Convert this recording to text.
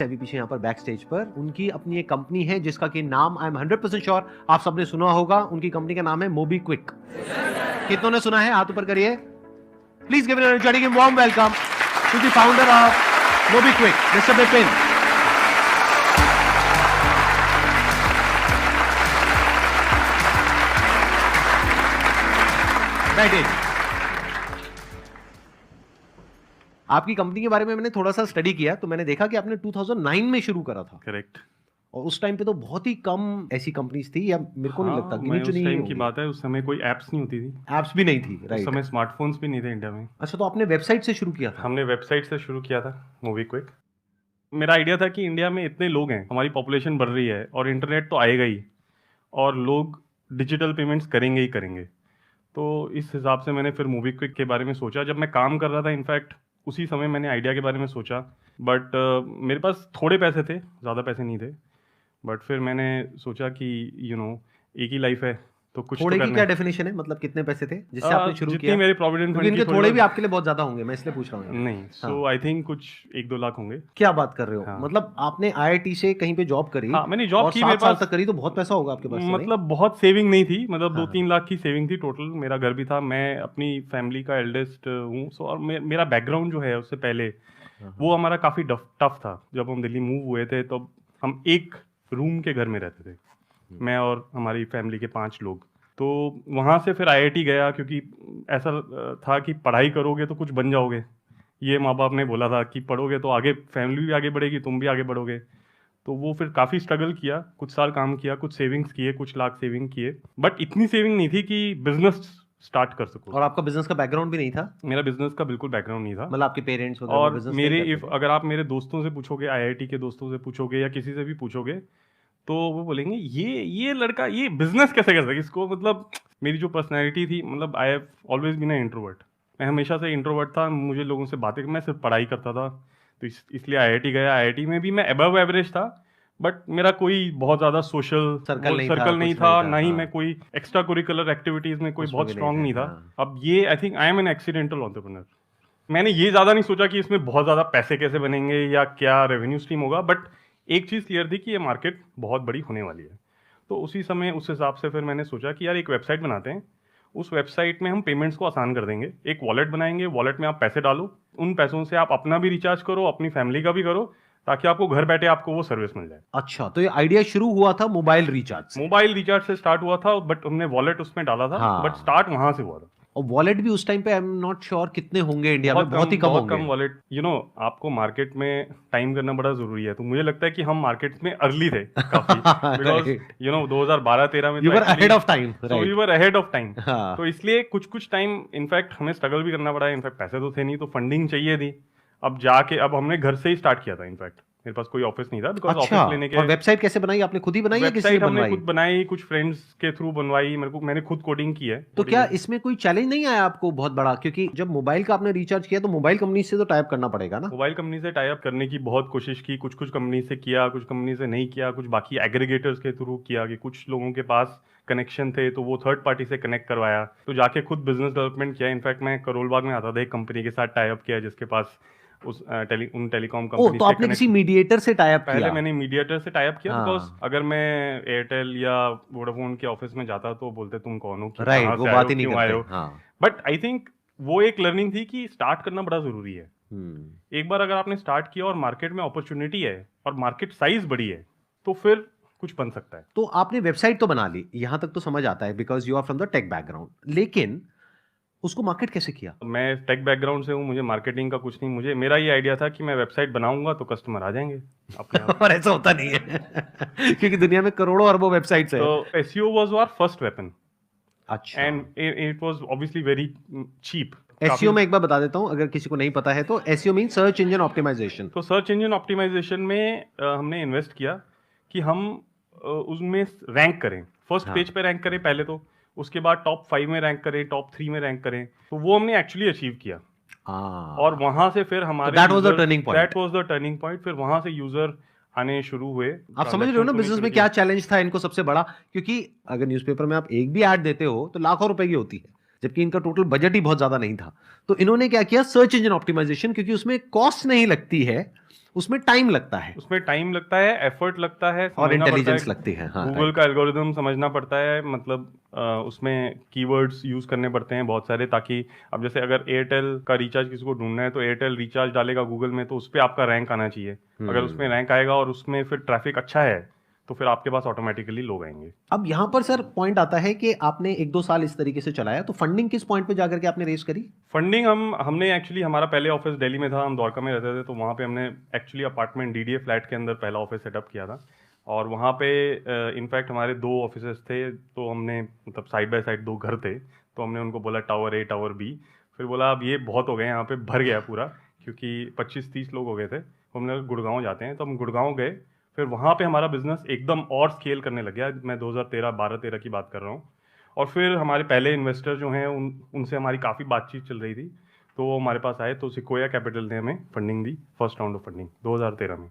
अभी पीछे यहाँ पर बैक स्टेज पर उनकी अपनी एक कंपनी है जिसका कि नाम आई एम 100% श्योर आप सबने सुना होगा। उनकी कंपनी का नाम है मोबीक्विक। कितनों ने सुना है? हाथ ऊपर करिए। Please give an energetic and warm welcome to the founder of MobiKwik, mister Bipin. बैठिए। आपकी कंपनी के बारे में मैंने थोड़ा सा स्टडी किया तो मैंने देखा कि आपने 2009 में शुरू करा था। करेक्ट। और उस टाइम पे तो बहुत ही कम ऐसी कंपनीज थी, या मेरे को नहीं लगता मैं उस टाइम की बात है, उस समय कोई एप्स नहीं होती थी, एप्स भी नहीं थी, उस राइट? समय स्मार्टफोन्स भी नहीं थे इंडिया में। अच्छा, तो आपने वेबसाइट से शुरू किया था? हमने वेबसाइट से शुरू किया था मोबीक्विक। मेरा आइडिया था कि इंडिया में इतने लोग हैं, हमारी पॉपुलेशन बढ़ रही है और इंटरनेट तो आएगा ही और लोग डिजिटल पेमेंट्स करेंगे ही करेंगे। तो इस हिसाब से मैंने फिर मोबीक्विक के बारे में सोचा। जब मैं काम कर रहा था इनफैक्ट उसी समय मैंने आइडिया के बारे में सोचा, बट मेरे पास थोड़े पैसे थे, ज़्यादा पैसे नहीं थे। बट फिर मैंने सोचा कि एक ही लाइफ है तो कुछ थोड़े तो की क्या डेफिनेशन है? मतलब कितने पैसे थे जिससे आपने शुरू जितनी किया? मेरे प्रोविडेंट फंड इनके की थोड़े भी आपके लिए बहुत ज्यादा होंगे, मैं इसलिए पूछ रहा हूँ। नहीं, सो आई थिंक कुछ 1-2 लाख होंगे। क्या बात कर रहे हो? हाँ। मतलब आपने आईआईटी से कहीं पे जॉब करी? हाँ, मैंने जॉब और की, 7 मेरे साल पास तक करी तो बहुत पैसा होगा आपके पास। मतलब बहुत सेविंग नहीं थी, मतलब हाँ। 2-3 लाख की सेविंग थी टोटल। मेरा घर भी था, मैं अपनी फैमिली का एल्डेस्ट हूँ, सो और मेरा बैकग्राउंड जो है उससे पहले वो हमारा काफ़ी टफ था। जब हम दिल्ली मूव हुए थे तो हम एक रूम के घर में रहते थे, मैं और हमारी फैमिली के 5 लोग। तो वहाँ से फिर आईआईटी गया क्योंकि ऐसा था कि पढ़ाई करोगे तो कुछ बन जाओगे। ये माँ बाप ने बोला था कि पढ़ोगे तो आगे फैमिली भी आगे बढ़ेगी, तुम भी आगे बढ़ोगे। तो वो फिर काफ़ी स्ट्रगल किया, कुछ साल काम किया, कुछ सेविंग्स किए, कुछ लाख सेविंग किए, बट इतनी सेविंग नहीं थी कि बिजनेस स्टार्ट कर सकूं। और आपका बिजनेस का बैकग्राउंड भी नहीं था? मेरा बिजनेस का बिल्कुल बैकग्राउंड नहीं था। मतलब आपके पेरेंट्स वगैरह और बिजनेस मेरे नहीं करते थे? अगर आप मेरे दोस्तों से पूछोगे, आईआईटी के दोस्तों से पूछोगे या किसी से भी पूछोगे, तो वो बोलेंगे ये लड़का ये बिजनेस कैसे कर सके इसको। मतलब मेरी जो पर्सनैलिटी थी, मतलब I have always been an introvert. मैं हमेशा से इंट्रोवर्ट था, मुझे लोगों से बातें, मैं सिर्फ पढ़ाई करता था। तो इसलिए आईआईटी गया। आईआईटी में भी मैं अबव एवरेज था, बट मेरा कोई बहुत ज़्यादा सोशल सर्कल नहीं था, था, ना ही हाँ। मैं कोई एक्स्ट्रा करिकुलर एक्टिविटीज़ में कोई उसमें बहुत भी स्ट्रांग नहीं था। हाँ। अब ये I think I am an accidental entrepreneur. मैंने ये ज़्यादा नहीं सोचा कि इसमें बहुत ज़्यादा पैसे कैसे बनेंगे या क्या रेवेन्यू स्ट्रीम होगा, बट एक चीज़ क्लियर थी कि ये मार्केट बहुत बड़ी होने वाली है। तो उसी समय उस हिसाब से फिर मैंने सोचा कि यार एक वेबसाइट बनाते हैं, उस वेबसाइट में हम पेमेंट्स को आसान कर देंगे। एक वॉलेट बनाएंगे, वॉलेट में आप पैसे डालो, उन पैसों से आप अपना भी रिचार्ज करो, अपनी फैमिली का भी करो, ताकि आपको घर बैठे आपको वो सर्विस मिल जाए। अच्छा, तो ये आइडिया शुरू हुआ था मोबाइल रिचार्ज से स्टार्ट हुआ था, बट हमने वॉलेट उसमें डाला था। हाँ। बट स्टार्ट वहां से हुआ था। और वॉलेट भी उस टाइम पे आई एम नॉट श्योर कितने होंगे इंडिया में, बहुत ही कम होंगे। वॉलेट, आपको मार्केट में टाइम करना बड़ा जरूरी है। तो मुझे लगता है कि हम मार्केट में अर्ली थे काफी, बिकॉज 2012-13 में you were ahead of time, so we were ahead of time. हाँ। तो इसलिए कुछ टाइम इनफैक्ट हमें स्ट्रगल भी करना पड़ा। इनफैक्ट पैसे तो थे नहीं, तो फंडिंग चाहिए थी। अब हमने घर से ही स्टार्ट किया था। इनफैक्ट मेरे पास कोई ऑफिस नहीं था, बिकॉज अच्छा, ऑफिस लेने के। और वेबसाइट कैसे बनाई आपने? खुद ही बनाई या किसी से हमने बनवाई? खुद बनाई, कुछ फ्रेंड्स के थ्रू बनवाई। मैंने खुद कोडिंग की है। तो क्या इसमें कोई चैलेंज नहीं आया आपको बहुत बड़ा? क्योंकि जब मोबाइल का आपने रिचार्ज किया तो मोबाइल कंपनी से तो टाई अप करना पड़ेगा ना? मोबाइल कंपनी से टाई अप करने की बहुत कोशिश की, कुछ कंपनी से किया, कुछ कंपनी से नहीं किया, कुछ बाकी एग्रीगेटर्स के थ्रू किया कि कुछ लोगों के पास कनेक्शन थे तो वो थर्ड पार्टी से कनेक्ट करवाया, तो जाके खुद बिजनेस डेवलपमेंट किया। इनफैक्ट मैं करोल बाग में आता था, एक कंपनी के साथ टाई अप किया जिसके पास उन टेलीकॉम कंपनी तो आपने किसी मीडिएटर से टाई अप किया? पहले मैंने मीडिएटर से टाई अप किया, हाँ। बिकॉज अगर मैं एयरटेल या वोडाफोन के ऑफिस में जाता तो बोलते तुम कौन हो, राइट, वो बात ही नहीं करते। हाँ। बट आई थिंक वो एक लर्निंग थी कि स्टार्ट करना बड़ा जरूरी है। एक बार अगर आपने स्टार्ट किया और मार्केट में अपॉर्चुनिटी है और मार्केट साइज बड़ी है तो फिर कुछ बन सकता है। तो आपने वेबसाइट तो बना ली, यहां तक तो समझ आता है because you are from the tech background, लेकिन उसको मार्केट कैसे किया? मैं टेक बैकग्राउंड से हूँ, मुझे मार्केटिंग का कुछ नहीं। मेरा ये आइडिया था कि मैं वेबसाइट बनाऊंगा तो कस्टमर आ जाएंगे अपने आप। और ऐसा होता नहीं है क्योंकि दुनिया में करोड़ों अरबों वेबसाइट्स हैं। तो SEO was our first weapon. अच्छा। And it was obviously very cheap. SEO में एक बार बता देता हूं अगर किसी को नहीं पता है तो, SEO mean search engine optimization. तो सर्च इंजन ऑप्टिमाइजेशन में हमने इन्वेस्ट किया कि हम उसमें रैंक करें, फर्स्ट पेज पे रैंक करें पहले, तो उसके बाद टॉप 5 में रैंक करें, टॉप 3 में रैंक करें। तो वो हमने एक्चुअली अचीव किया। और वहां से फिर हमारे that was the turning point. That was the turning point. फिर वहां से यूजर आने शुरू हुए। आप समझ रहे हो ना बिजनेस में क्या चैलेंज था इनको सबसे बड़ा? क्योंकि अगर न्यूज़पेपर में आप एक भी ऐड देते हो तो लाखों रुपए की होती है, जबकि इनका टोटल बजट ही बहुत ज्यादा नहीं था। तो इन्होंने क्या किया? सर्च इंजन ऑप्टिमाइजेशन, क्योंकि उसमें कॉस्ट नहीं लगती है, उसमें टाइम लगता है उसमें टाइम लगता है, एफर्ट लगता है, और समझना पड़ता इंटेलिजेंस है, लगती है। हाँ, गूगल राइट। का एल्गोरिदम समझना पड़ता है, मतलब उसमें कीवर्ड्स यूज करने पड़ते हैं बहुत सारे, ताकि अब जैसे अगर एयरटेल का रिचार्ज किसी को ढूंढना है तो एयरटेल रिचार्ज डालेगा गूगल में, तो उस पर आपका रैंक आना चाहिए। अगर उसमें रैंक आएगा और उसमें फिर ट्रैफिक अच्छा है तो फिर आपके पास ऑटोमेटिकली लोग आएंगे। अब यहां पर सर पॉइंट आता है कि आपने 1-2 साल इस तरीके से चलाया, तो फंडिंग किस पॉइंट पे जाकर के आपने रेस करी? फंडिंग हमने एक्चुअली, हमारा पहले ऑफिस दिल्ली में था, हम द्वारका में रहते थे, तो वहाँ पे हमने एक्चुअली अपार्टमेंट डीडीए फ्लैट के अंदर पहला ऑफिस सेटअप किया था। और वहाँ पे इनफैक्ट हमारे 2 ऑफिसेस थे, तो हमने मतलब साइड बाय साइड 2 घर थे, तो हमने उनको बोला टावर ए टावर बी। फिर बोला अब ये बहुत हो गए, यहाँ पे भर गया पूरा, क्योंकि 25-30 लोग हो गए थे। तो हमने गुड़गांव जाते हैं, तो हम गुड़गांव गए। फिर वहाँ पे हमारा बिजनेस एकदम और स्केल करने लग गया। मैं 2013 की बात कर रहा हूँ। और फिर हमारे पहले इन्वेस्टर जो हैं उनसे हमारी काफ़ी बातचीत चल रही थी, तो वो हमारे पास आए, तो सिक्वोया कैपिटल ने हमें funding the, first round of funding 2013 में।